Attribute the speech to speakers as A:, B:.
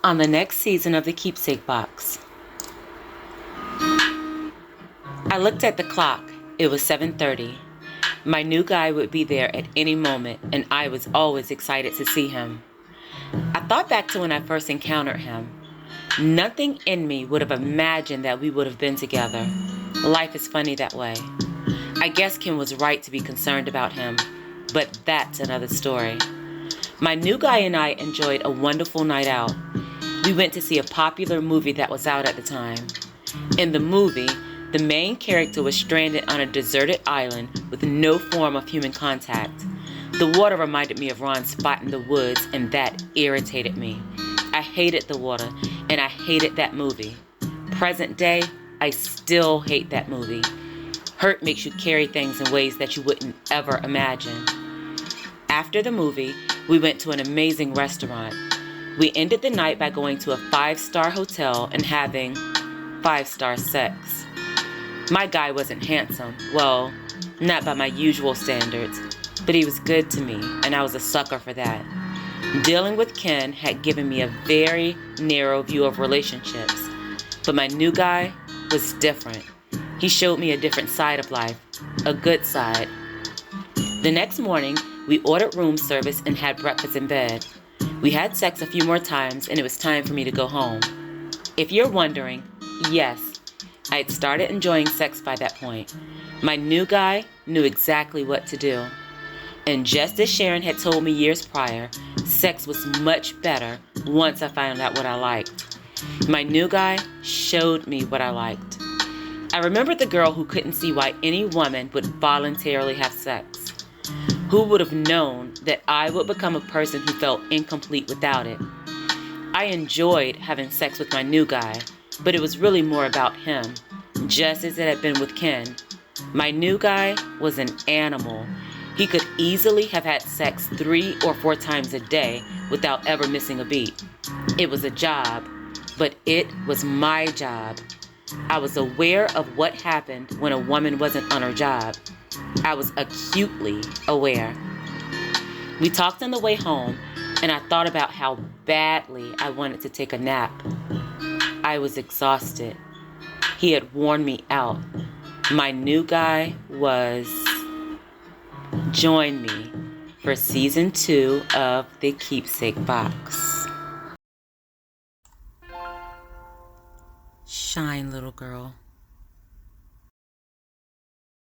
A: On the next season of the Keepsake Box. I looked at the clock. It was 7:30. My new guy would be there at any moment, and I was always excited to see him. I thought back to when I first encountered him. Nothing in me would have imagined that we would have been together. Life is funny that way. I guess Kim was right to be concerned about him, but that's another story. My new guy and I enjoyed a wonderful night out. We went to see a popular movie that was out at the time. In the movie, the main character was stranded on a deserted island with no form of human contact. The water reminded me of Ron's spot in the woods, and that irritated me. I hated the water, and I hated that movie. Present day, I still hate that movie. Hurt makes you carry things in ways that you wouldn't ever imagine. After the movie, we went to an amazing restaurant. We ended the night by going to a 5-star hotel and having 5-star sex. My guy wasn't handsome. Well, not by my usual standards, but he was good to me, and I was a sucker for that. Dealing with Ken had given me a very narrow view of relationships, but my new guy was different. He showed me a different side of life, a good side. The next morning, we ordered room service and had breakfast in bed. We had sex a few more times, and it was time for me to go home. If you're wondering, yes, I had started enjoying sex by that point. My new guy knew exactly what to do. And just as Sharon had told me years prior, sex was much better once I found out what I liked. My new guy showed me what I liked. I remembered the girl who couldn't see why any woman would voluntarily have sex. Who would have known that I would become a person who felt incomplete without it? I enjoyed having sex with my new guy, but it was really more about him, just as it had been with Ken. My new guy was an animal. He could easily have had sex 3 or 4 times a day without ever missing a beat. It was a job, but it was my job. I was aware of what happened when a woman wasn't on her job. I was acutely aware. We talked on the way home, and I thought about how badly I wanted to take a nap. I was exhausted. He had worn me out. My new guy was... Join me for season 2 of the Keepsake Box. Shine, little girl.